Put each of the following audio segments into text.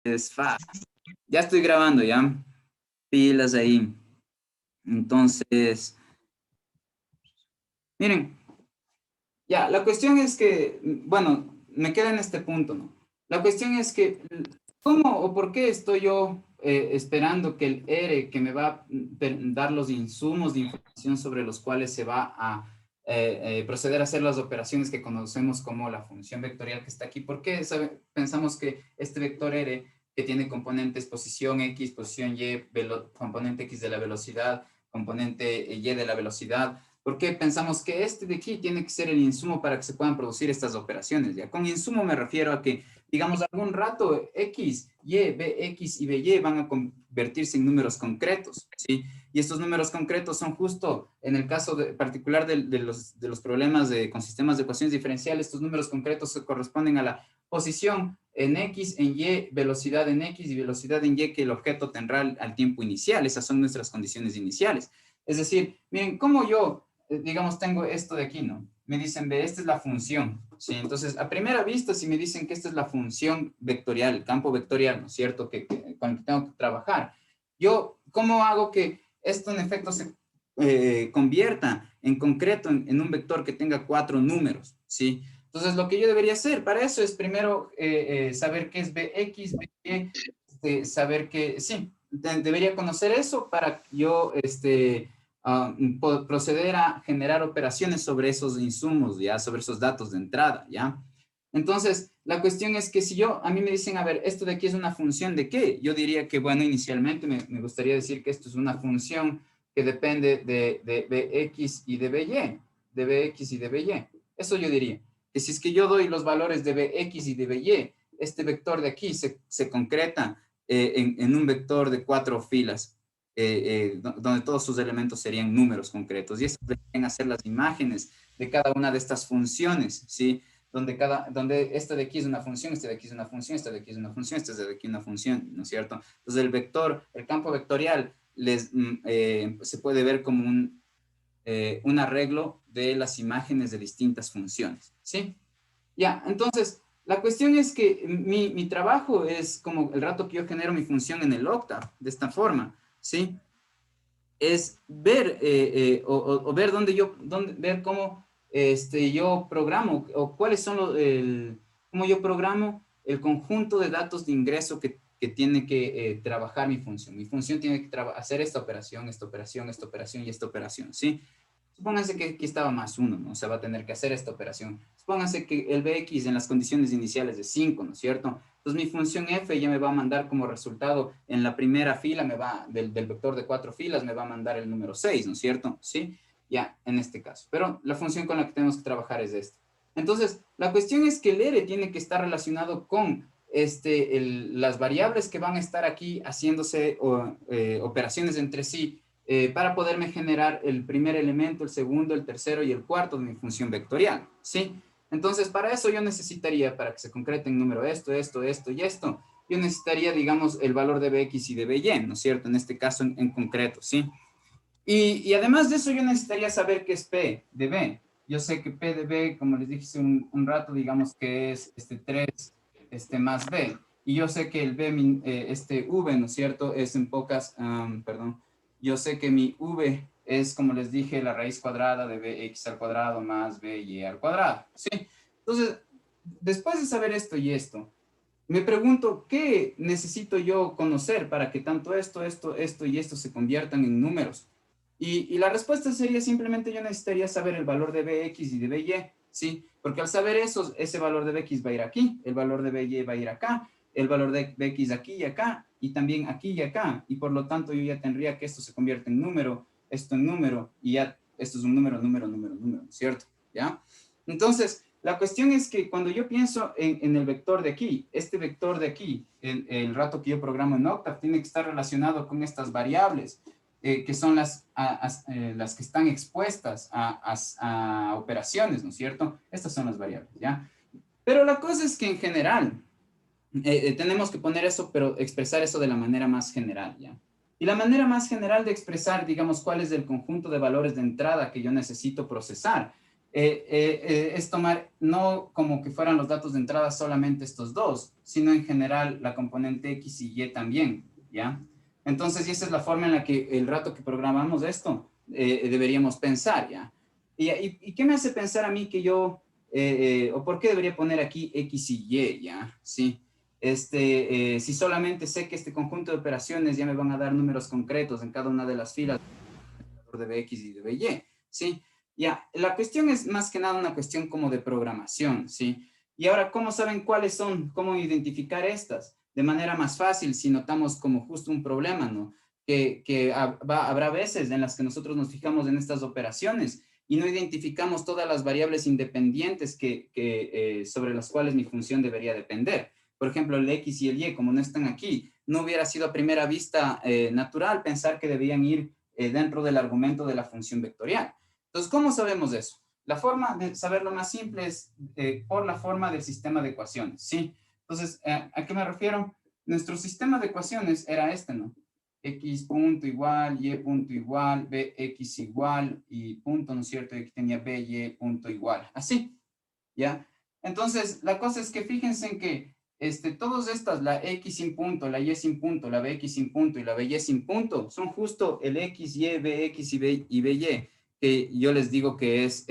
Ya estoy grabando, ya. Pilas ahí. Entonces, miren, ya, la cuestión es que, bueno, me queda en este punto, ¿no? La cuestión es que, ¿cómo o por qué estoy yo esperando que el ERE, que me va a dar los insumos de información sobre los cuales se va a proceder a hacer las operaciones que conocemos como la función vectorial que está aquí? ¿Por qué pensamos que este vector ERE, que tiene componentes posición X, posición Y, componente X de la velocidad, componente Y de la velocidad, ¿por qué pensamos que este de aquí tiene que ser el insumo para que se puedan producir estas operaciones? ¿Ya? Con insumo me refiero a que, digamos, algún rato X, Y, Bx y By van a convertirse en números concretos, ¿sí? Y estos números concretos son justo, en el caso particular de los problemas con sistemas de ecuaciones diferenciales, estos números concretos se corresponden a la posición en X, en Y, velocidad en X y velocidad en Y que el objeto tendrá al tiempo inicial. Esas son nuestras condiciones iniciales. Es decir, miren, como yo digamos, tengo esto de aquí, ¿no? Me dicen, ve, esta es la función, ¿sí? Entonces, a primera vista, si me dicen que esta es la función vectorial, el campo vectorial, ¿no es cierto?, con el que tengo que trabajar. Yo, ¿cómo hago que esto en efecto se convierta en concreto en un vector que tenga 4 números, ¿sí? Entonces, lo que yo debería hacer para eso es primero saber qué es Bx, By, saber que, sí, debería conocer eso para yo, proceder a generar operaciones sobre esos insumos, ya, sobre esos datos de entrada, ya. Entonces, la cuestión es que si a mí me dicen, a ver, esto de aquí es una función de qué, yo diría que, bueno, inicialmente me gustaría decir que esto es una función que depende de Bx y de By, de Bx y de By. Eso yo diría, que si es que yo doy los valores de Bx y de By, este vector de aquí se concreta en un vector de 4 filas, donde todos sus elementos serían números concretos. Y eso deberían hacer las imágenes de cada una de estas funciones, ¿sí? Donde esta de aquí es una función, esta de aquí es una función, esta de aquí es una función, esta de aquí es una función, ¿no es cierto? Entonces el vector, el campo vectorial, se puede ver como un arreglo de las imágenes de distintas funciones, ¿sí? Ya, entonces, la cuestión es que mi trabajo es como el rato que yo genero mi función en el octave, de esta forma, ¿sí? Es ver o ver ver cómo yo programo o cuáles son cómo yo programo el conjunto de datos de ingreso que tiene que trabajar mi función. Mi función tiene que hacer esta operación, esta operación, esta operación y esta operación, ¿sí? Supónganse que aquí estaba más 1, ¿no? O sea, va a tener que hacer esta operación. Supónganse que el Bx en las condiciones iniciales de 5, ¿no es cierto? Entonces mi función f ya me va a mandar como resultado en la primera fila, del vector de 4 filas, me va a mandar el número 6, ¿no es cierto? ¿Sí? Ya, en este caso. Pero la función con la que tenemos que trabajar es esta. Entonces, la cuestión es que el R tiene que estar relacionado con las variables que van a estar aquí haciéndose operaciones entre sí para poderme generar el primer elemento, el segundo, el tercero y el cuarto de mi función vectorial, ¿sí? Entonces, para eso yo necesitaría, para que se concrete en número esto, esto, esto y esto, yo necesitaría, digamos, el valor de Bx y de By, ¿no es cierto? En este caso en concreto, ¿sí? Y además de eso, yo necesitaría saber qué es P de B. Yo sé que P de B, como les dije hace un rato, digamos que es 3 más B. Y yo sé que el B, V, ¿no es cierto? Es en pocas, perdón. Yo sé que mi V es, como les dije, la raíz cuadrada de Bx al cuadrado más By al cuadrado, ¿sí? Entonces, después de saber esto y esto, me pregunto, ¿qué necesito yo conocer para que tanto esto y esto se conviertan en números? Y la respuesta sería simplemente yo necesitaría saber el valor de Bx y de By, ¿sí? Porque al saber eso, ese valor de Bx va a ir aquí, el valor de By va a ir acá, el valor de Bx aquí y acá, y también aquí y acá, y por lo tanto yo ya tendría que esto se convierte en número, esto en número, y ya esto es un número, número, número, número, ¿cierto? ¿Ya? Entonces, la cuestión es que cuando yo pienso en el vector de aquí, este vector de aquí, el rato que yo programo en Octave, tiene que estar relacionado con estas variables, que son las que están expuestas a operaciones, ¿no es cierto? Estas son las variables, ¿ya? Pero la cosa es que en general, tenemos que poner eso, pero expresar eso de la manera más general, ¿ya? Y la manera más general de expresar, digamos, cuál es el conjunto de valores de entrada que yo necesito procesar, es tomar no como que fueran los datos de entrada solamente estos dos, sino en general la componente X y Y también, ¿ya? Entonces, y esa es la forma en la que el rato que programamos esto, deberíamos pensar, ¿ya? ¿Y qué me hace pensar a mí que yo, o por qué debería poner aquí X y Y, ¿ya? Sí. Si solamente sé que este conjunto de operaciones ya me van a dar números concretos en cada una de las filas de Bx y de By, ¿sí? Ya, la cuestión es más que nada una cuestión como de programación, ¿sí? Y ahora, ¿cómo saben cuáles son? ¿Cómo identificar estas? De manera más fácil, si notamos como justo un problema, ¿no? Que habrá veces en las que nosotros nos fijamos en estas operaciones y no identificamos todas las variables independientes sobre las cuales mi función debería depender. Por ejemplo, el X y el Y, como no están aquí, no hubiera sido a primera vista natural pensar que debían ir dentro del argumento de la función vectorial. Entonces, ¿cómo sabemos eso? La forma de saberlo más simple es por la forma del sistema de ecuaciones, ¿sí? Entonces, ¿a qué me refiero? Nuestro sistema de ecuaciones era este, ¿no? X punto igual, Y punto igual, Bx igual, y punto, ¿no es cierto? Y aquí tenía By punto igual, así, ¿ya? Entonces, la cosa es que fíjense en que todas estas, la X sin punto, la Y sin punto, la BX sin punto y la BY sin punto, son justo el X, Y, BX y BY, que yo les digo que es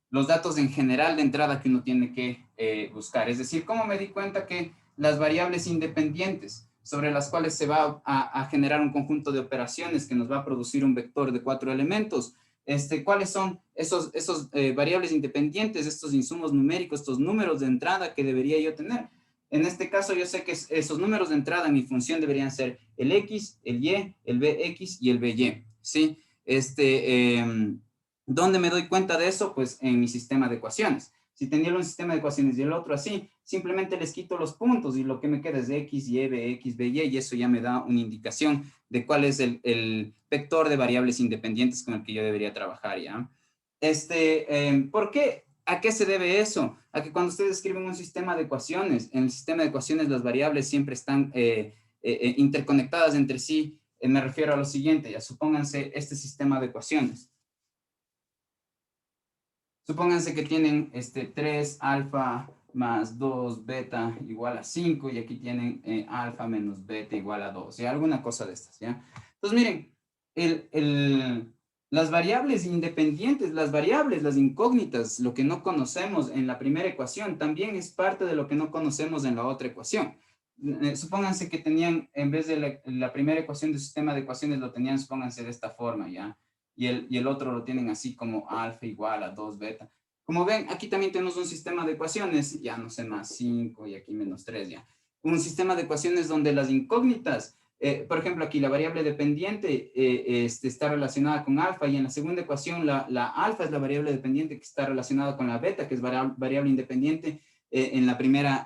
los datos en general de entrada que uno tiene que buscar. Es decir, ¿cómo me di cuenta que las variables independientes sobre las cuales se va a generar un conjunto de operaciones que nos va a producir un vector de 4 elementos, cuáles son esos variables independientes, estos insumos numéricos, estos números de entrada que debería yo tener? En este caso, yo sé que esos números de entrada en mi función deberían ser el X, el Y, el BX y el BY, ¿sí? ¿Dónde me doy cuenta de eso? Pues en mi sistema de ecuaciones. Si tenía un sistema de ecuaciones y el otro así, simplemente les quito los puntos y lo que me queda es X, Y, BX, BY, y eso ya me da una indicación de cuál es el vector de variables independientes con el que yo debería trabajar, ¿ya? ¿Por qué? ¿A qué se debe eso? A que cuando ustedes escriben un sistema de ecuaciones, en el sistema de ecuaciones las variables siempre están interconectadas entre sí. Me refiero a lo siguiente, ya supónganse este sistema de ecuaciones. Supónganse que tienen 3 alfa más 2 beta igual a 5 y aquí tienen alfa menos beta igual a 2, ¿ya? Alguna cosa de estas, ¿ya? Entonces, miren, las variables independientes, las variables, las incógnitas, lo que no conocemos en la primera ecuación, también es parte de lo que no conocemos en la otra ecuación. Supónganse que tenían, en vez de la primera ecuación del sistema de ecuaciones, lo tenían, supónganse, de esta forma, ¿ya? Y el otro lo tienen así como alfa igual a 2 beta. Como ven, aquí también tenemos un sistema de ecuaciones, ya no sé, más 5 y aquí menos 3 ya. Un sistema de ecuaciones donde las incógnitas, por ejemplo, aquí la variable dependiente está relacionada con alfa y en la segunda ecuación la alfa es la variable dependiente que está relacionada con la beta, que es variable independiente en la primera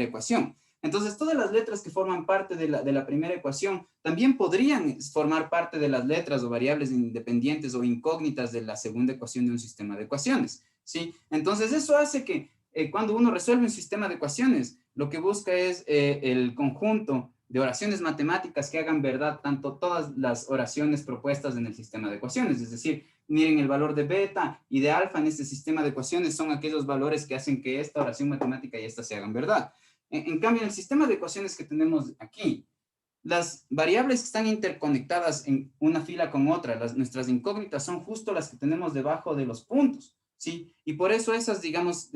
ecuación. Entonces, todas las letras que forman parte de la primera ecuación también podrían formar parte de las letras o variables independientes o incógnitas de la segunda ecuación de un sistema de ecuaciones, ¿sí? Entonces, eso hace que cuando uno resuelve un sistema de ecuaciones, lo que busca es el conjunto de oraciones matemáticas que hagan verdad tanto todas las oraciones propuestas en el sistema de ecuaciones. Es decir, miren, el valor de beta y de alfa en este sistema de ecuaciones son aquellos valores que hacen que esta oración matemática y esta se hagan verdad. En cambio, en el sistema de ecuaciones que tenemos aquí, las variables que están interconectadas en una fila con otra, nuestras incógnitas son justo las que tenemos debajo de los puntos, ¿sí? Y por eso esas, digamos,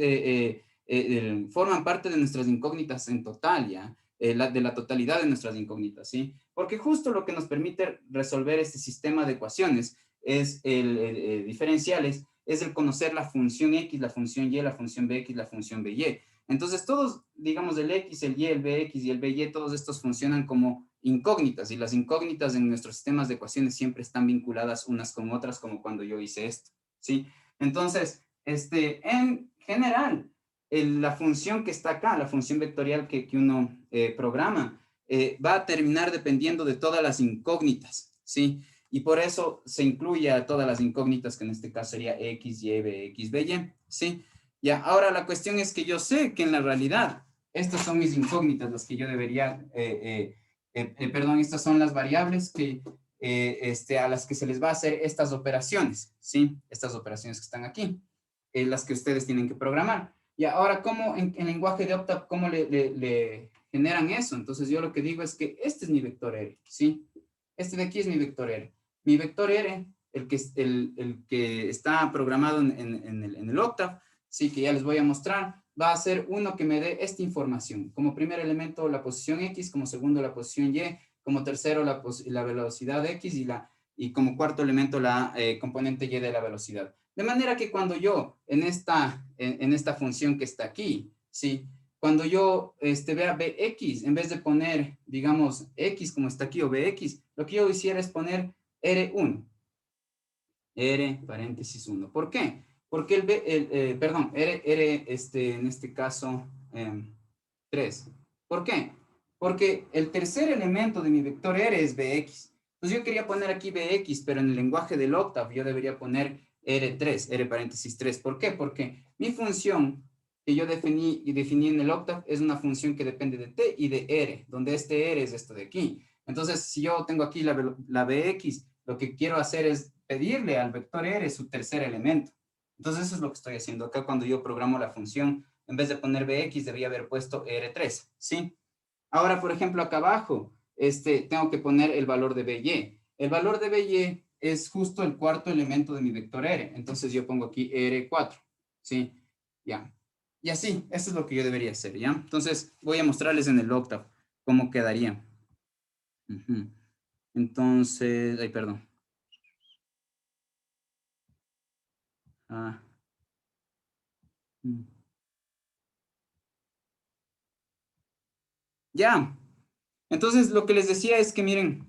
forman parte de nuestras incógnitas en total, ¿ya? De la totalidad de nuestras incógnitas, ¿sí? Porque justo lo que nos permite resolver este sistema de ecuaciones es diferenciales, es el conocer la función X, la función Y, la función BX, la función BY. Entonces, todos, digamos, el X, el Y, el BX y el BY, todos estos funcionan como incógnitas, y las incógnitas en nuestros sistemas de ecuaciones siempre están vinculadas unas con otras, como cuando yo hice esto, ¿sí? Entonces, en general, la función que está acá, la función vectorial que uno programa, va a terminar dependiendo de todas las incógnitas, ¿sí? Y por eso se incluye a todas las incógnitas, que en este caso sería X, Y, BX, BY, ¿sí? Ya, ahora la cuestión es que yo sé que en la realidad estas son mis incógnitas, las que yo debería, perdón, estas son las variables a las que se les va a hacer estas operaciones, ¿sí? Estas operaciones que están aquí. las que ustedes tienen que programar. Y ahora, ¿cómo en lenguaje de Octave, cómo le generan eso? Entonces, yo lo que digo es que este es mi vector R, ¿sí? Este de aquí es mi vector R. Mi vector R, el que está programado en el Octave, sí, que ya les voy a mostrar, va a ser uno que me dé esta información. Como primer elemento, la posición X, como segundo, la posición Y, como tercero, la velocidad X y como cuarto elemento, la componente Y de la velocidad. De manera que cuando yo, en esta función que está aquí, ¿sí? Cuando yo vea Bx, en vez de poner, digamos, X como está aquí o Bx, lo que yo hiciera es poner R1. R paréntesis 1. ¿Por qué? Porque perdón, en este caso, 3. ¿Por qué? Porque el tercer elemento de mi vector R es Bx. Entonces yo quería poner aquí Bx, pero en el lenguaje del Octave yo debería poner R3, R paréntesis 3. ¿Por qué? Porque mi función que yo definí en el Octave es una función que depende de T y de R, donde este R es esto de aquí. Entonces, si yo tengo aquí la Bx, lo que quiero hacer es pedirle al vector R su tercer elemento. Entonces, eso es lo que estoy haciendo acá cuando yo programo la función. En vez de poner Bx, debía haber puesto R3, ¿sí? Ahora, por ejemplo, acá abajo, tengo que poner el valor de By. El valor de By es justo el cuarto elemento de mi vector R. Entonces, yo pongo aquí R4, ¿sí? Ya. Y así, eso es lo que yo debería hacer, ¿ya? Entonces, voy a mostrarles en el Octave cómo quedaría. Entonces, ay, perdón. Ah. Ya. Entonces, lo que les decía es que, miren,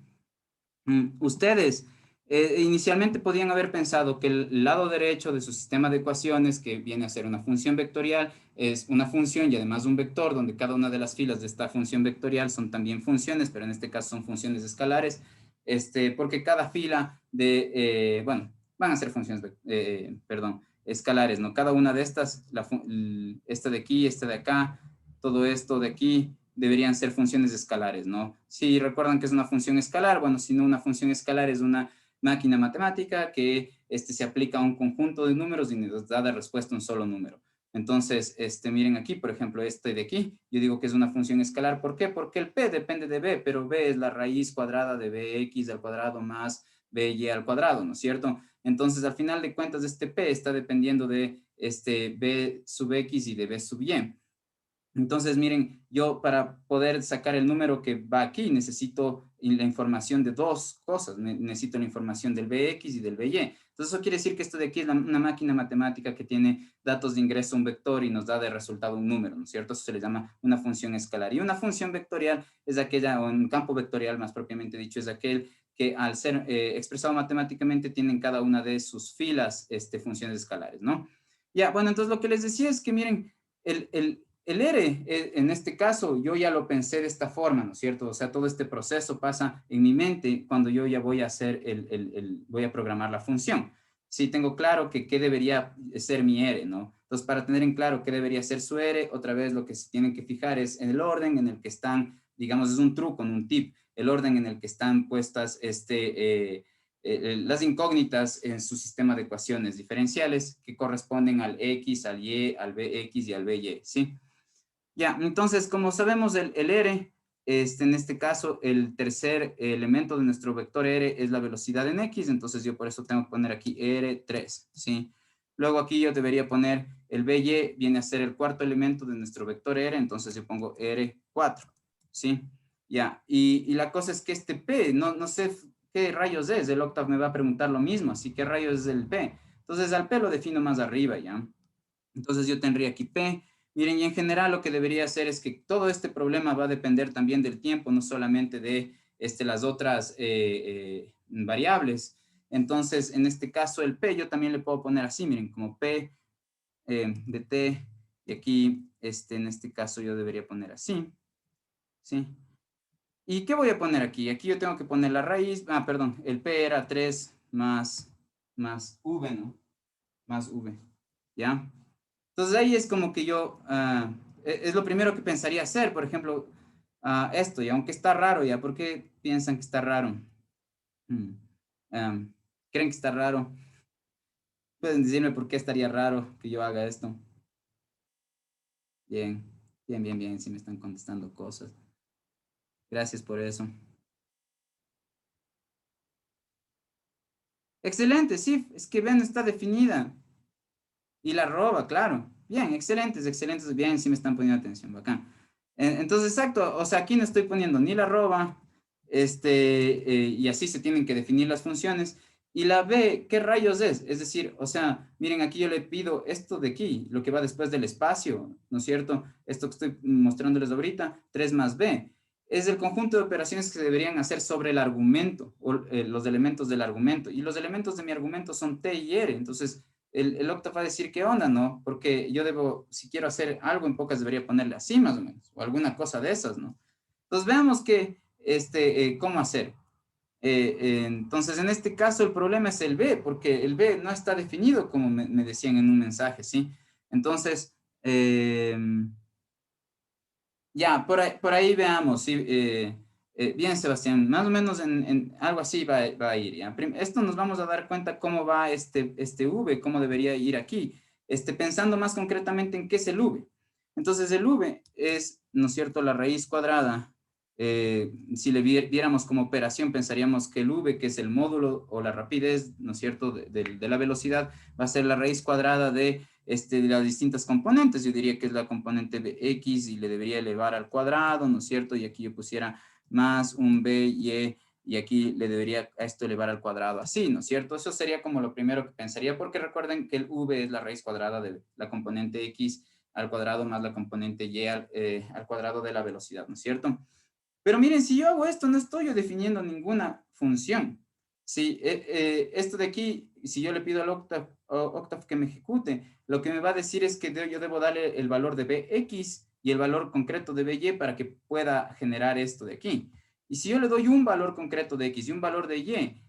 ustedes inicialmente podían haber pensado que el lado derecho de su sistema de ecuaciones, que viene a ser una función vectorial, es una función y además un vector, donde cada una de las filas de esta función vectorial son también funciones, pero en este caso son funciones escalares, porque cada fila bueno, van a ser funciones, perdón, escalares, ¿no? Cada una de estas, esta de aquí, esta de acá, todo esto de aquí, deberían ser funciones escalares, ¿no? Si recuerdan que es una función escalar, bueno, si no, una función escalar es una máquina matemática que se aplica a un conjunto de números y nos da de respuesta un solo número. Entonces, miren aquí, por ejemplo, este de aquí, yo digo que es una función escalar. ¿Por qué? Porque el p depende de b, pero b es la raíz cuadrada de bx al cuadrado más by al cuadrado, ¿no es cierto? Entonces, al final de cuentas, este p está dependiendo de b sub x y de b sub y. Entonces, miren, yo para poder sacar el número que va aquí necesito la información de dos cosas. Necesito la información del Bx y del By. Entonces, eso quiere decir que esto de aquí es una máquina matemática que tiene datos de ingreso a un vector y nos da de resultado un número, ¿no es cierto? Eso se le llama una función escalar. Y una función vectorial es aquella, o un campo vectorial más propiamente dicho, es aquel que al ser expresado matemáticamente tienen cada una de sus filas funciones escalares, ¿no? Ya, bueno, entonces lo que les decía es que miren, el R, en este caso, yo ya lo pensé de esta forma, ¿no es cierto? O sea, todo este proceso pasa en mi mente cuando yo ya voy a hacer voy a programar la función. Sí, tengo claro que qué debería ser mi R, ¿no? Entonces, para tener en claro qué debería ser su R, otra vez lo que se tienen que fijar es en el orden en el que están, digamos, es un truco, un tip, el orden en el que están puestas las incógnitas en su sistema de ecuaciones diferenciales que corresponden al X, al Y, al Bx y al By, ¿sí? Ya, entonces, como sabemos, el R, en este caso, el tercer elemento de nuestro vector R es la velocidad en X, entonces yo por eso tengo que poner aquí R3, ¿sí? Luego aquí yo debería poner el BY, viene a ser el cuarto elemento de nuestro vector R, entonces yo pongo R4, ¿sí? Ya, y la cosa es que este P, no sé qué rayos es, el Octave me va a preguntar lo mismo, así que rayos es el P. Entonces al P lo defino más arriba, ¿ya? Entonces yo tendría aquí P. Miren, y en general lo que debería hacer es que todo este problema va a depender también del tiempo, no solamente de las otras variables. Entonces, en este caso, el P yo también le puedo poner así, miren, como P de T, y aquí, en este caso yo debería poner así, ¿sí? ¿Y qué voy a poner aquí? Aquí yo tengo que poner la raíz, perdón, el P era 3 más V, ¿no? Más V, ¿ya? Entonces ahí es como que yo, es lo primero que pensaría hacer, por ejemplo, esto, y aunque está raro ya, ¿por qué piensan que está raro? Hmm, ¿Creen que está raro? Pueden decirme por qué estaría raro que yo haga esto. Bien, bien, bien, bien, si me están contestando cosas. Gracias por eso. Excelente, sí, es que ven, está definida. Y la arroba, claro. Bien, excelentes, excelentes. Bien, sí me están poniendo atención, bacán. Entonces, exacto, o sea, aquí no estoy poniendo ni la arroba, y así se tienen que definir las funciones. Y la B, ¿qué rayos es? Es decir, o sea, miren, aquí yo le pido esto de aquí, lo que va después del espacio, ¿no es cierto? Esto que estoy mostrándoles ahorita, 3 más B. Es el conjunto de operaciones que se deberían hacer sobre el argumento, o los elementos del argumento. Y los elementos de mi argumento son T y R. Entonces, el Octave va a decir qué onda, ¿no? Porque yo debo, si quiero hacer algo en pocas, debería ponerle así más o menos, o alguna cosa de esas, ¿no? Entonces veamos que, cómo hacer. Entonces, en este caso, el problema es el B, porque el B no está definido como me decían en un mensaje, ¿sí? Entonces, ya, por ahí veamos, ¿sí? Bien, Sebastián, más o menos en algo así va a ir, ¿ya? Esto nos vamos a dar cuenta cómo va este V, cómo debería ir aquí, pensando más concretamente en qué es el V. Entonces, el V es, ¿no es cierto?, la raíz cuadrada. Si le viéramos como operación, pensaríamos que el V, que es el módulo o la rapidez, ¿no es cierto?, de la velocidad, va a ser la raíz cuadrada de las distintas componentes. Yo diría que es la componente bx y le debería elevar al cuadrado, ¿no es cierto? Y aquí yo pusiera más un by y aquí le debería a esto elevar al cuadrado así, ¿no es cierto? Eso sería como lo primero que pensaría, porque recuerden que el v es la raíz cuadrada de la componente x al cuadrado más la componente y al cuadrado de la velocidad, ¿no es cierto? Pero miren, si yo hago esto, no estoy yo definiendo ninguna función. Si esto de aquí, si yo le pido al Octave que me ejecute, lo que me va a decir es que yo debo darle el valor de bx y el valor concreto de by para que pueda generar esto de aquí. Y si yo le doy un valor concreto de x y un valor de y,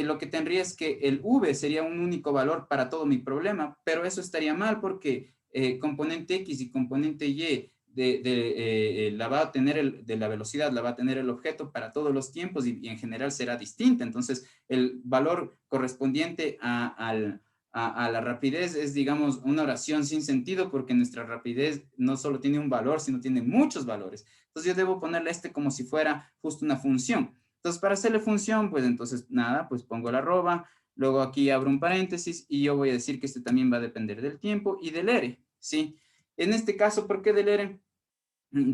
lo que tendría es que el v sería un único valor para todo mi problema, pero eso estaría mal porque componente x y componente y la va a tener de la velocidad, la va a tener el objeto para todos los tiempos y en general será distinta. Entonces, el valor correspondiente a la rapidez es, digamos, una oración sin sentido porque nuestra rapidez no solo tiene un valor, sino tiene muchos valores. Entonces, yo debo ponerle como si fuera justo una función. Entonces, para hacerle función, pues entonces, nada, pues pongo la arroba, luego aquí abro un paréntesis y yo voy a decir que también va a depender del tiempo y del R, ¿sí? En este caso, ¿por qué del R?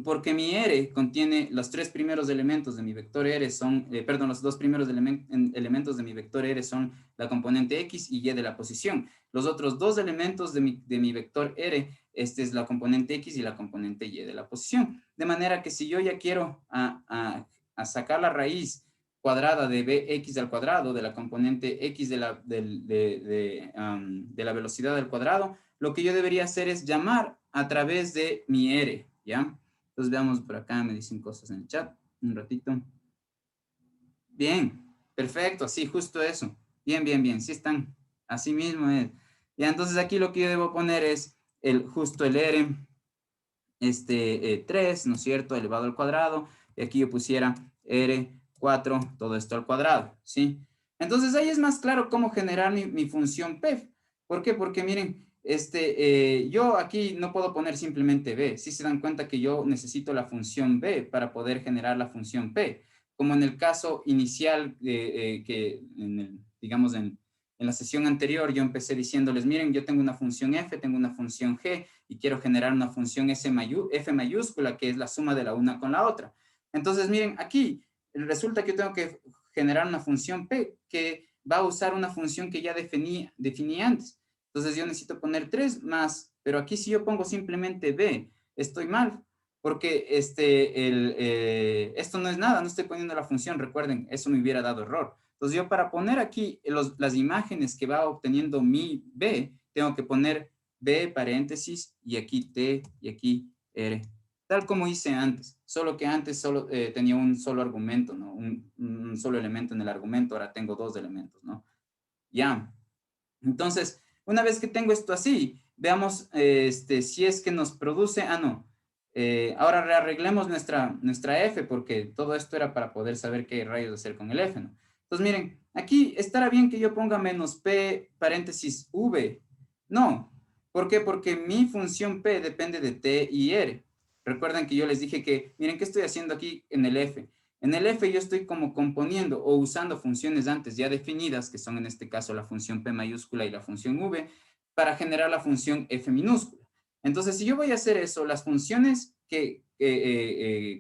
Porque mi R contiene los tres primeros elementos de mi vector R son, perdón, los dos primeros elementos de mi vector R son la componente X y Y de la posición. Los otros dos elementos de mi vector R, es la componente X y la componente Y de la posición. De manera que si yo ya quiero a sacar la raíz cuadrada de bx al cuadrado de la componente x de la velocidad al cuadrado, lo que yo debería hacer es llamar a través de mi R, ¿ya? Entonces veamos por acá, me dicen cosas en el chat, un ratito. Bien, perfecto, sí, justo eso. Bien, bien, bien, sí están. Así mismo es. Ya, entonces aquí lo que yo debo poner es justo el R, 3, ¿no es cierto? Elevado al cuadrado. Y aquí yo pusiera R4, todo esto al cuadrado, ¿sí? Entonces ahí es más claro cómo generar mi función PEF. ¿Por qué? Porque miren, yo aquí no puedo poner simplemente B. Si se dan cuenta que yo necesito la función B para poder generar la función P. Como en el caso inicial que, digamos, en la sesión anterior yo empecé diciéndoles, miren, yo tengo una función F, tengo una función G y quiero generar una función F mayúscula, que es la suma de la una con la otra. Entonces, miren, aquí resulta que yo tengo que generar una función P que va a usar una función que ya definí antes. Entonces yo necesito poner 3 más, pero aquí si yo pongo simplemente B, estoy mal, porque esto no es nada, no estoy poniendo la función, recuerden, eso me hubiera dado error. Entonces yo para poner aquí las imágenes que va obteniendo mi B, tengo que poner B paréntesis y aquí T y aquí R, tal como hice antes, solo que antes solo tenía un solo argumento, ¿no? Un solo elemento en el argumento, ahora tengo dos elementos, ¿no? Ya, entonces, una vez que tengo esto así, veamos si es que nos produce, no, ahora rearreglemos nuestra F, porque todo esto era para poder saber qué rayos hacer con el F, ¿no? Entonces, miren, aquí estará bien que yo ponga menos P paréntesis V. No. ¿Por qué? Porque mi función P depende de T y R. Recuerden que yo les dije que, miren, ¿qué estoy haciendo aquí en el F? En el F yo estoy como componiendo o usando funciones antes ya definidas, que son en este caso la función P mayúscula y la función V, para generar la función F minúscula. Entonces, si yo voy a hacer eso, las funciones que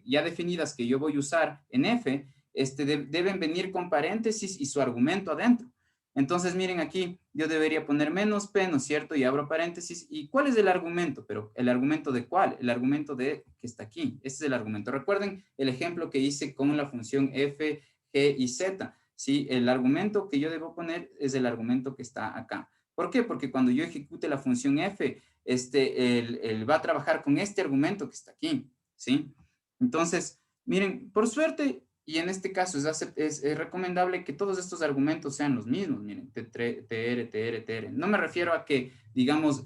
ya definidas que yo voy a usar en F, deben venir con paréntesis y su argumento adentro. Entonces, miren aquí, yo debería poner menos P, ¿no es cierto? Y abro paréntesis. ¿Y cuál es el argumento? Pero, ¿el argumento de cuál? El argumento de que está aquí. Este es el argumento. Recuerden el ejemplo que hice con la función F, G y Z. ¿Sí? El argumento que yo debo poner es el argumento que está acá. ¿Por qué? Porque cuando yo ejecute la función F, él va a trabajar con este argumento que está aquí. ¿Sí? Entonces, miren, por suerte, y en este caso es recomendable que todos estos argumentos sean los mismos, miren, TR. No me refiero a que, digamos,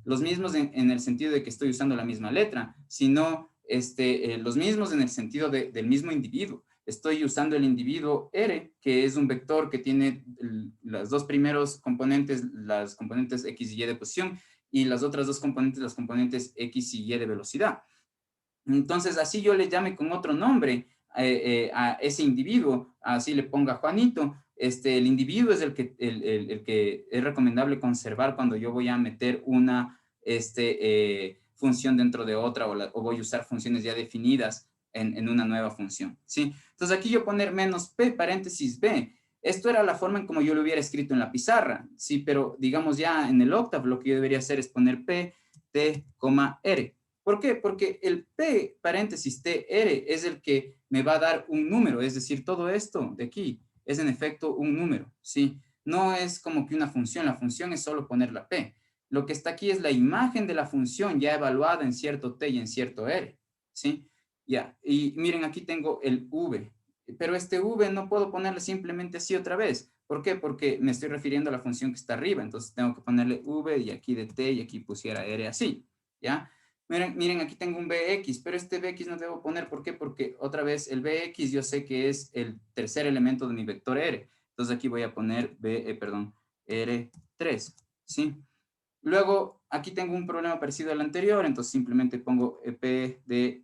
los mismos en el sentido de que estoy usando la misma letra, sino los mismos en el sentido del mismo individuo. Estoy usando el individuo R, que es un vector que tiene los dos primeros componentes, las componentes X y Y de posición, y las otras dos componentes, las componentes X y Y de velocidad. Entonces, así yo le llame con otro nombre a ese individuo, así le ponga Juanito, el individuo es el que es recomendable conservar cuando yo voy a meter una función dentro de otra o voy a usar funciones ya definidas en una nueva función, ¿sí? Entonces, aquí yo poner menos P paréntesis B. Esto era la forma en como yo lo hubiera escrito en la pizarra, ¿sí? Pero, digamos, ya en el Octave lo que yo debería hacer es poner P, T, R. ¿Por qué? Porque el P paréntesis TR es el que me va a dar un número, es decir, todo esto de aquí es en efecto un número, ¿sí? No es como que una función, la función es solo poner la P. Lo que está aquí es la imagen de la función ya evaluada en cierto T y en cierto R, ¿sí? Ya, y miren, aquí tengo el V, pero este V no puedo ponerle simplemente así otra vez. ¿Por qué? Porque me estoy refiriendo a la función que está arriba, entonces tengo que ponerle V y aquí de T y aquí pusiera R así, ¿ya? Miren, aquí tengo un Bx, pero este Bx no debo poner, ¿por qué? Porque otra vez el Bx yo sé que es el tercer elemento de mi vector R. Entonces aquí voy a poner R3, ¿sí? Luego, aquí tengo un problema parecido al anterior, entonces simplemente pongo P de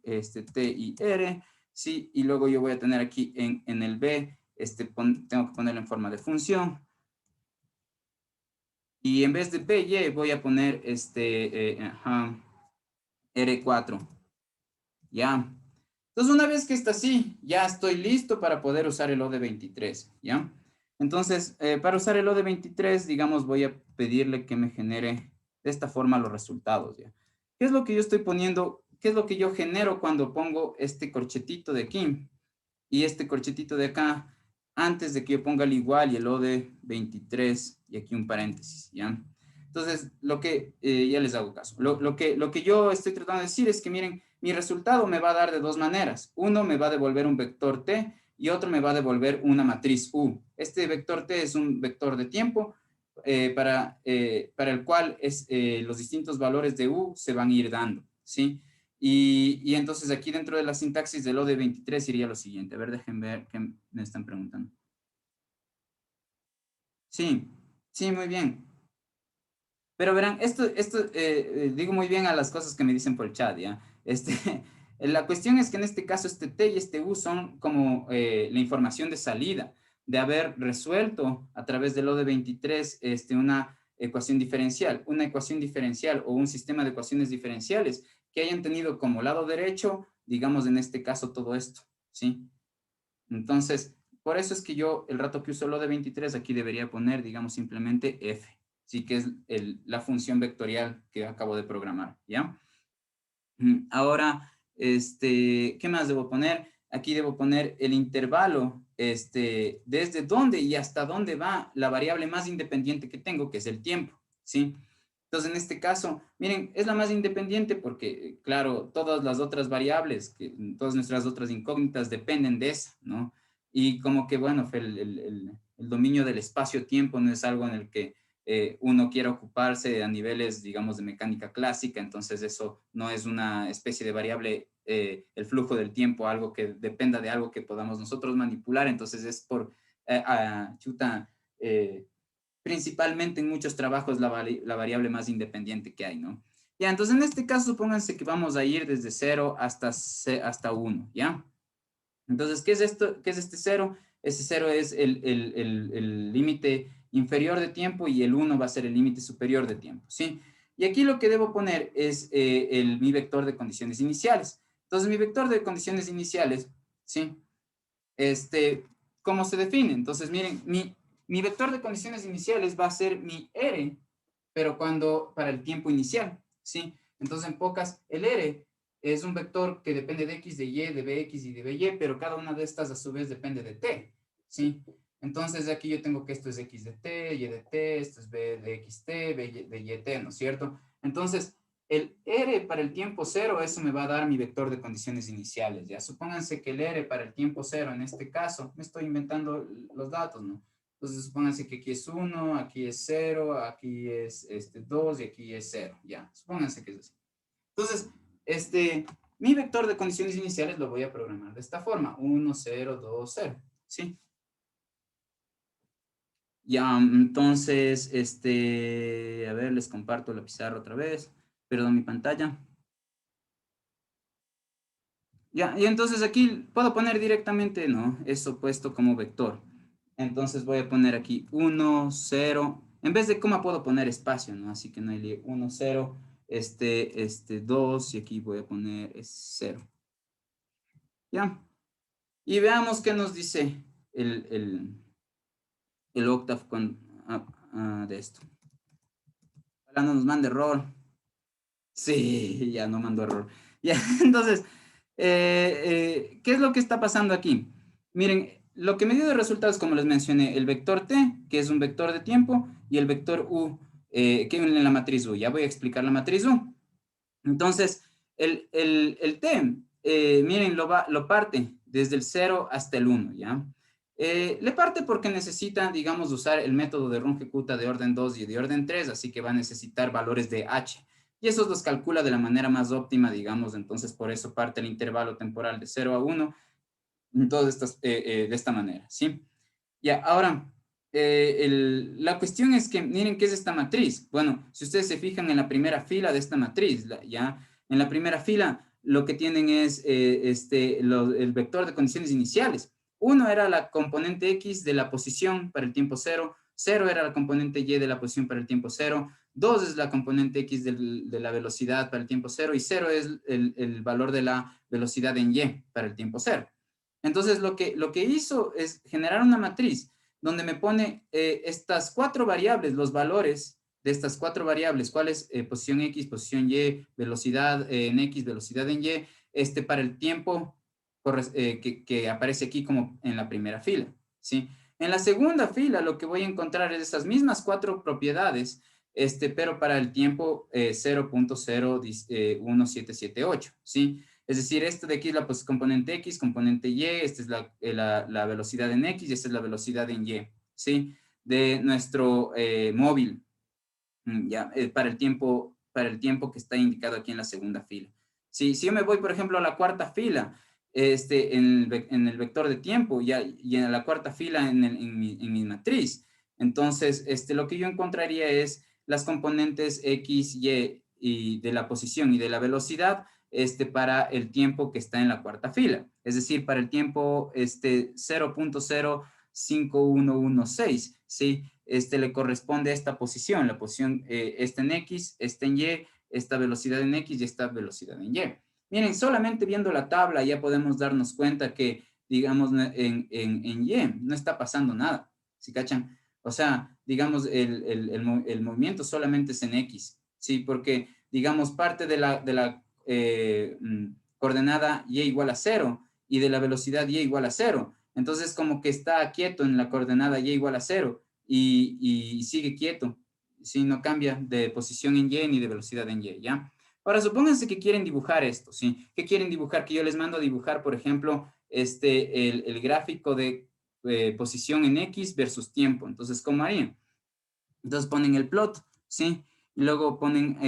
T y R, ¿sí? Y luego yo voy a tener aquí en el B, tengo que ponerlo en forma de función. Y en vez de B, Y, voy a poner R4. ¿Ya? Entonces, una vez que está así, ya estoy listo para poder usar el OD23, ¿ya? Entonces, para usar el OD23, digamos, voy a pedirle que me genere de esta forma los resultados, ¿ya? ¿Qué es lo que yo estoy poniendo? ¿Qué es lo que yo genero cuando pongo este corchetito de aquí y este corchetito de acá antes de que yo ponga el igual y el OD23 y aquí un paréntesis, ¿ya? Entonces, ya les hago caso. Lo que yo estoy tratando de decir es que, miren, mi resultado me va a dar de dos maneras. Uno me va a devolver un vector t y otro me va a devolver una matriz U. Este vector t es un vector de tiempo para el cual los distintos valores de U se van a ir dando, ¿sí? Y entonces aquí dentro de la sintaxis del OD23 sería lo siguiente. A ver, dejen ver qué me están preguntando. Sí, sí, muy bien. Pero verán, digo muy bien a las cosas que me dicen por el chat, ¿ya? La cuestión es que en este caso este T y este U son como la información de salida, de haber resuelto a través del OD23 una ecuación diferencial o un sistema de ecuaciones diferenciales que hayan tenido como lado derecho, digamos en este caso todo esto, ¿sí? Entonces, por eso es que yo el rato que uso el OD23 aquí debería poner, digamos, simplemente F. Sí, que es la función vectorial que acabo de programar, ¿ya? Ahora, ¿qué más debo poner? Aquí debo poner el intervalo, desde dónde y hasta dónde va la variable más independiente que tengo, que es el tiempo, ¿sí? Entonces, en este caso, miren, es la más independiente porque, claro, todas las otras variables, todas nuestras otras incógnitas dependen de esa, ¿no? Y como que, bueno, el dominio del espacio-tiempo no es algo en el que uno quiere ocuparse a niveles, digamos, de mecánica clásica, entonces eso no es una especie de variable, el flujo del tiempo, algo que dependa de algo que podamos nosotros manipular, entonces es por chuta, principalmente en muchos trabajos la variable más independiente que hay, ¿no? Ya, entonces en este caso, supónganse que vamos a ir desde 0 hasta 1, ¿ya? Entonces, ¿qué es esto? ¿Qué es este 0? Ese 0 es el límite inferior de tiempo y el 1 va a ser el límite superior de tiempo, ¿sí? Y aquí lo que debo poner es mi vector de condiciones iniciales. Entonces, mi vector de condiciones iniciales, ¿sí? ¿Cómo se define? Entonces, miren, mi vector de condiciones iniciales va a ser mi R, pero para el tiempo inicial, ¿sí? Entonces, en pocas, el R es un vector que depende de X, de Y, de BX y de BY, pero cada una de estas a su vez depende de T, ¿sí? Entonces, aquí yo tengo que esto es X de T, Y de T, esto es B de XT, B de YT, ¿no es cierto? Entonces, el R para el tiempo cero, eso me va a dar mi vector de condiciones iniciales, ¿ya? Supónganse que el R para el tiempo cero, en este caso, me estoy inventando los datos, ¿no? Entonces, supónganse que aquí es 1, aquí es 0, aquí es 2 y aquí es 0, ¿ya? Supónganse que es así. Entonces, mi vector de condiciones iniciales lo voy a programar de esta forma, 1, 0, 2, 0, ¿sí? Ya, entonces, a ver, les comparto la pizarra otra vez, perdón, mi pantalla. Ya, y entonces aquí puedo poner directamente, ¿no? Eso puesto como vector. Entonces voy a poner aquí 1, 0. En vez de coma puedo poner espacio, ¿no? Así que no hay lío. 1, 0, 2, y aquí voy a poner 0. ¿Ya? Y veamos qué nos dice el octave de esto. Ojalá no nos mande error. Sí, ya no mandó error. Ya, entonces, ¿qué es lo que está pasando aquí? Miren, lo que me dio de resultados, como les mencioné, el vector t, que es un vector de tiempo, y el vector u, que viene en la matriz u. Ya voy a explicar la matriz u. Entonces, el t, miren, lo parte desde el 0 hasta el 1, ¿ya? Le parte porque necesita, digamos, usar el método de Runge-Kutta de orden 2 y de orden 3, así que va a necesitar valores de h. Y esos los calcula de la manera más óptima, digamos, entonces por eso parte el intervalo temporal de 0 a 1, de esta manera, ¿sí? Ya, ahora, la cuestión es que, miren, ¿qué es esta matriz? Bueno, si ustedes se fijan en la primera fila de esta matriz, ya, en la primera fila lo que tienen es el vector de condiciones iniciales. Uno era la componente X de la posición para el tiempo 0, 0 era la componente Y de la posición para el tiempo 0, 2 es la componente X de la velocidad para el tiempo 0 y 0 es el valor de la velocidad en Y para el tiempo 0. Entonces, lo que hizo es generar una matriz donde me pone estas cuatro variables, los valores de estas cuatro variables, cuál es posición X, posición Y, velocidad en X, velocidad en Y, para el tiempo que aparece aquí como en la primera fila, ¿sí? En la segunda fila lo que voy a encontrar es esas mismas cuatro propiedades, pero para el tiempo 0.01778, ¿sí? Es decir, esto de aquí es la componente X, componente Y, esta es la velocidad en X y esta es la velocidad en Y, ¿sí? De nuestro móvil, ya, para el tiempo que está indicado aquí en la segunda fila. Si yo me voy, por ejemplo, a la cuarta fila, en el vector de tiempo y en la cuarta fila en mi matriz, entonces lo que yo encontraría es las componentes X, y de la posición y de la velocidad para el tiempo que está en la cuarta fila. Es decir, para el tiempo 0.05116, ¿sí? Le corresponde a esta posición, la posición esta en X, esta en Y, esta velocidad en X y esta velocidad en Y. Miren, solamente viendo la tabla ya podemos darnos cuenta que, digamos, en Y no está pasando nada, ¿sí cachan? O sea, digamos, el movimiento solamente es en X, ¿sí? Porque, digamos, parte de la coordenada Y igual a 0 y de la velocidad Y igual a 0. Entonces, como que está quieto en la coordenada Y igual a 0 y sigue quieto, ¿sí? No cambia de posición en Y ni de velocidad en Y, ¿ya? Ahora, supónganse que quieren dibujar esto, ¿sí? ¿Qué quieren dibujar? Que yo les mando a dibujar, por ejemplo, el gráfico de posición en X versus tiempo. Entonces, ¿cómo harían? Entonces ponen el plot, ¿sí? Y luego ponen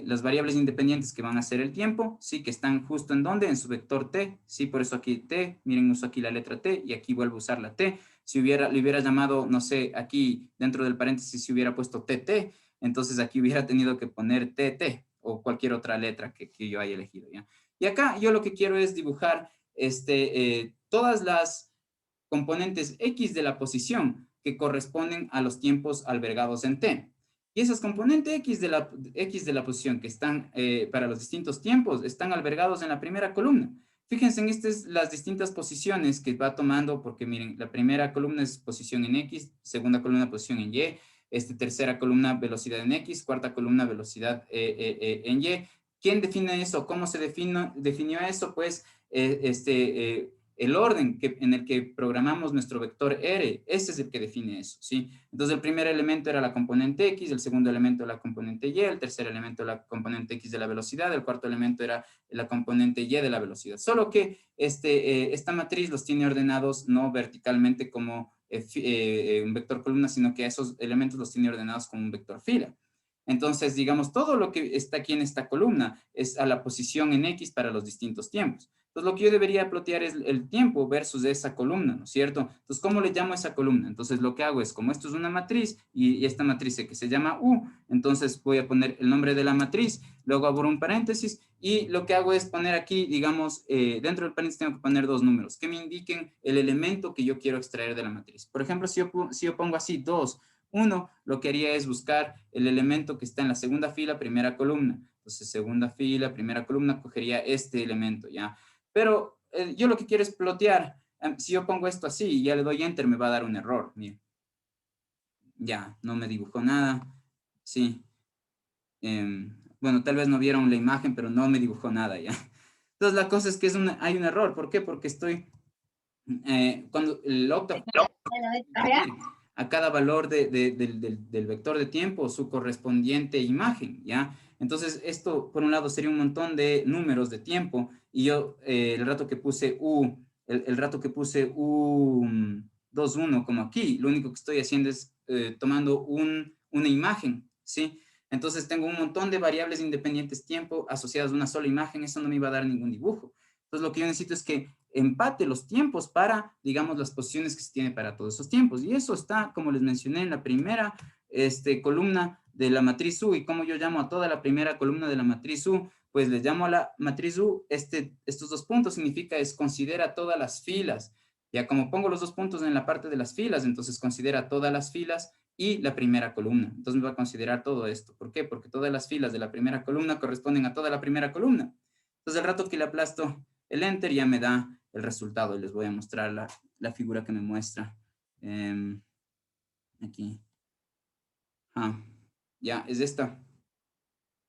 las variables independientes que van a ser el tiempo, ¿sí? Que están justo en donde, en su vector t, ¿sí? Por eso aquí t, miren, uso aquí la letra t y aquí vuelvo a usar la t. si le hubiera llamado, no sé, aquí dentro del paréntesis si hubiera puesto TT, entonces aquí hubiera tenido que poner TT o cualquier otra letra que yo haya elegido, ¿ya? Y acá yo lo que quiero es dibujar todas las componentes X de la posición que corresponden a los tiempos albergados en T. Y esas componentes X de la posición que están para los distintos tiempos están albergados en la primera columna. Fíjense en estas las distintas posiciones que va tomando, porque miren, la primera columna es posición en X, segunda columna posición en Y, tercera columna velocidad en X, cuarta columna velocidad en Y. ¿Quién define eso? ¿Cómo se definió eso? Pues el orden en el que programamos nuestro vector R, ese es el que define eso, ¿sí? Entonces el primer elemento era la componente X, el segundo elemento la componente Y, el tercer elemento la componente X de la velocidad, el cuarto elemento era la componente Y de la velocidad. Solo que esta matriz los tiene ordenados no verticalmente como un vector columna, sino que esos elementos los tiene ordenados como un vector fila. Entonces, digamos, todo lo que está aquí en esta columna es a la posición en X para los distintos tiempos. Entonces, lo que yo debería plotear es el tiempo versus esa columna, ¿no es cierto? Entonces, ¿cómo le llamo a esa columna? Entonces, lo que hago es, como esto es una matriz y esta matriz que se llama U, entonces voy a poner el nombre de la matriz, luego abro un paréntesis y lo que hago es poner aquí, digamos, dentro del paréntesis tengo que poner dos números que me indiquen el elemento que yo quiero extraer de la matriz. Por ejemplo, si yo pongo así 2, 1, lo que haría es buscar el elemento que está en la segunda fila, primera columna. Entonces, segunda fila, primera columna, cogería este elemento, ¿ya? Pero yo lo que quiero es plotear. Si yo pongo esto así y ya le doy enter, me va a dar un error. Miren. Ya, no me dibujó nada. Sí. Bueno, tal vez no vieron la imagen, pero no me dibujó nada, ¿ya? Entonces, la cosa es que hay un error. ¿Por qué? Porque estoy... cuando el Octave a cada valor del vector de tiempo su correspondiente imagen, ¿ya? Entonces, esto, por un lado, sería un montón de números de tiempo, y yo, el rato que puse el rato que puse U21, como aquí, lo único que estoy haciendo es tomando una imagen, ¿sí? Entonces, tengo un montón de variables independientes tiempo asociadas a una sola imagen, eso no me iba a dar ningún dibujo. Entonces, lo que yo necesito es que empate los tiempos para, digamos, las posiciones que se tiene para todos esos tiempos. Y eso está, como les mencioné, en la primera columna de la matriz U. ¿Y cómo yo llamo a toda la primera columna de la matriz U? Pues les llamo a la matriz U, estos dos puntos significa es considera todas las filas. Ya como pongo los dos puntos en la parte de las filas, entonces considera todas las filas y la primera columna. Entonces me va a considerar todo esto. ¿Por qué? Porque todas las filas de la primera columna corresponden a toda la primera columna. Entonces el rato que le aplasto el enter ya me da el resultado. Les voy a mostrar la figura que me muestra. Aquí. Ya, es esta.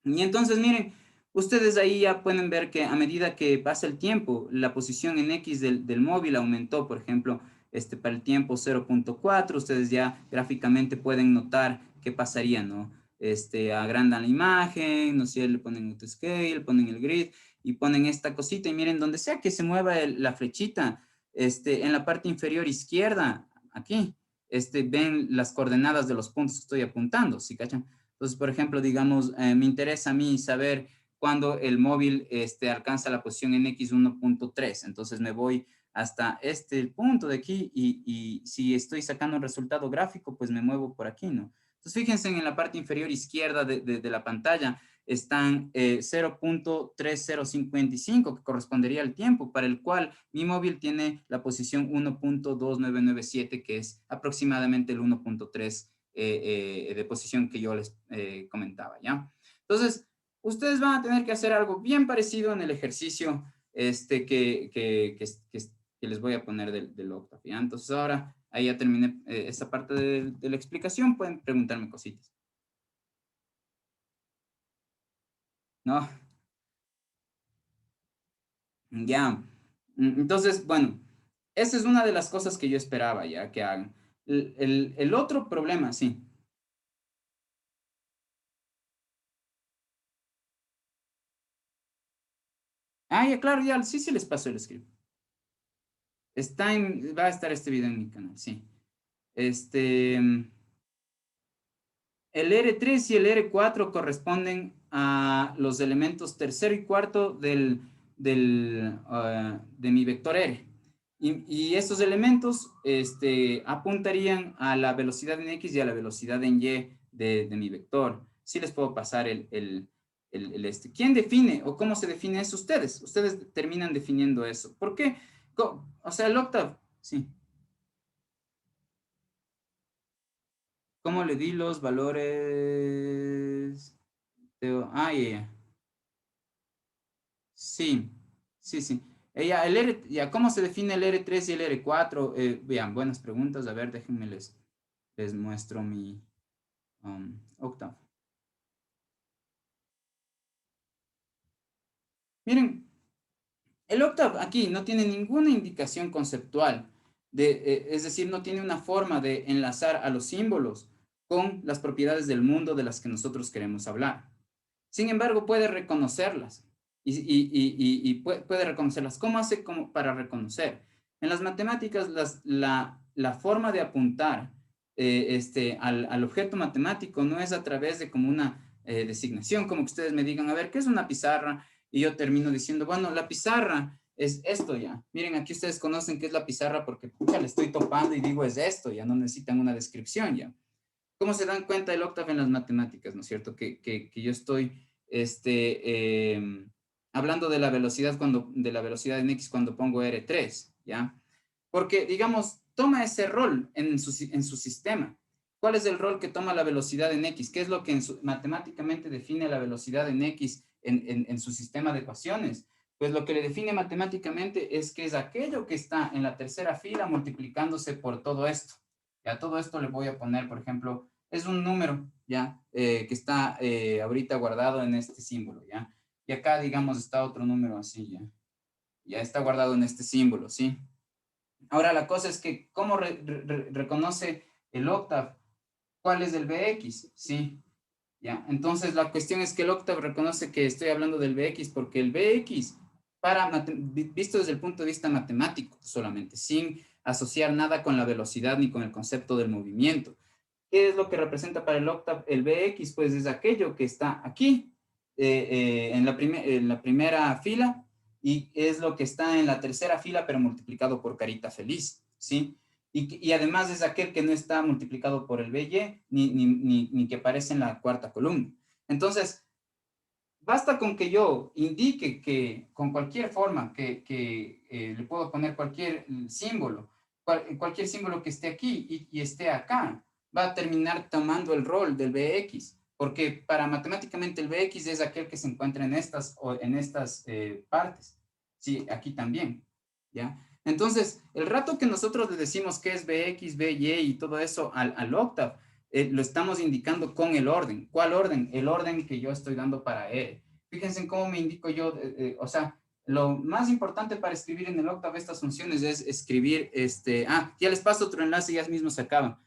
Y entonces, miren, ustedes ahí ya pueden ver que a medida que pasa el tiempo, la posición en X del móvil aumentó, por ejemplo, para el tiempo 0.4, ustedes ya gráficamente pueden notar qué pasaría, ¿no? Agrandan la imagen, no sé, le ponen autoscale, ponen el grid y ponen esta cosita y miren, donde sea que se mueva la flechita, en la parte inferior izquierda, aquí, ven las coordenadas de los puntos que estoy apuntando, ¿sí cachan? Entonces, por ejemplo, digamos, me interesa a mí saber cuándo el móvil alcanza la posición en X 1.3. Entonces me voy hasta este punto de aquí y si estoy sacando un resultado gráfico, pues me muevo por aquí, ¿no? Entonces, fíjense en la parte inferior izquierda de la pantalla están 0.3055, que correspondería al tiempo para el cual mi móvil tiene la posición 1.2997, que es aproximadamente el 1.3 de posición que yo les comentaba, ¿ya? Entonces, ustedes van a tener que hacer algo bien parecido en el ejercicio que les voy a poner del Octave, ¿ya? Entonces, ahora, ahí ya terminé esa parte de la explicación, pueden preguntarme cositas. ¿No? Ya. Entonces, bueno, esa es una de las cosas que yo esperaba ya que hagan. El otro problema, sí. Ya, claro, ya, sí se les pasó el script. Va a estar este video en mi canal, sí. El R3 y el R4 corresponden a los elementos tercero y cuarto de mi vector R. Y estos elementos apuntarían a la velocidad en X y a la velocidad en Y de mi vector. Sí les puedo pasar ¿Quién define o cómo se define eso? Ustedes. Ustedes terminan definiendo eso. ¿Por qué? O sea, el octave, sí. ¿Cómo le di los valores? Ah, ya, ya. Sí, sí, sí. Ya, ¿cómo se define el R3 y el R4? Vean, buenas preguntas. A ver, déjenme les muestro mi octave. Miren, el octave aquí no tiene ninguna indicación conceptual, es decir, no tiene una forma de enlazar a los símbolos con las propiedades del mundo de las que nosotros queremos hablar. Sin embargo, puede reconocerlas y puede reconocerlas. ¿Cómo hace para reconocer? En las matemáticas, la forma de apuntar al objeto matemático no es a través de como una designación, como que ustedes me digan, a ver, ¿qué es una pizarra? Y yo termino diciendo, bueno, la pizarra es esto ya. Miren, aquí ustedes conocen qué es la pizarra porque, pucha, le estoy topando y digo, es esto, ya no necesitan una descripción ya. ¿Cómo se dan cuenta el octave en las matemáticas, no es cierto? Que yo estoy hablando de la velocidad de la velocidad en X cuando pongo R3, ¿ya? Porque, digamos, toma ese rol en su sistema. ¿Cuál es el rol que toma la velocidad en X? ¿Qué es lo que matemáticamente define la velocidad en X en su sistema de ecuaciones? Pues lo que le define matemáticamente es que es aquello que está en la tercera fila multiplicándose por todo esto. Ya todo esto le voy a poner, por ejemplo, es un número, ¿ya? Que está ahorita guardado en este símbolo, ¿ya? Y acá, digamos, está otro número así, ¿ya? Ya está guardado en este símbolo, ¿sí? Ahora la cosa es que, ¿cómo reconoce el octave? ¿Cuál es el BX? Sí, ¿ya? Entonces la cuestión es que el octave reconoce que estoy hablando del BX porque el BX, visto desde el punto de vista matemático solamente, sin asociar nada con la velocidad ni con el concepto del movimiento. ¿Qué es lo que representa para el octave el BX? Pues es aquello que está aquí, en la primera fila, y es lo que está en la tercera fila, pero multiplicado por carita feliz, ¿sí? Y además es aquel que no está multiplicado por el BY, ni que aparece en la cuarta columna. Entonces, basta con que yo indique que con cualquier forma le puedo poner cualquier símbolo, cualquier símbolo que esté aquí y esté acá, va a terminar tomando el rol del Bx, porque para matemáticamente el Bx es aquel que se encuentra en estas partes. Sí, aquí también, ¿ya? Entonces, el rato que nosotros le decimos que es Bx, By y todo eso al octave, lo estamos indicando con el orden. ¿Cuál orden? El orden que yo estoy dando para él. Fíjense en cómo me indico yo, o sea, lo más importante para escribir en el octave estas funciones es escribir, ya les paso otro enlace, ya mismo se acaba.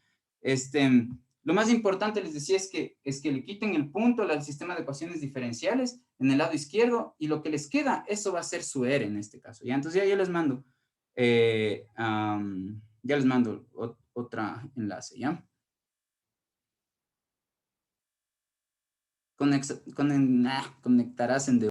Lo más importante les decía es que le quiten el punto al sistema de ecuaciones diferenciales en el lado izquierdo y lo que les queda, eso va a ser su R en este caso. ¿Ya? Entonces ya les mando, otra enlace, ¿ya? Conectarás en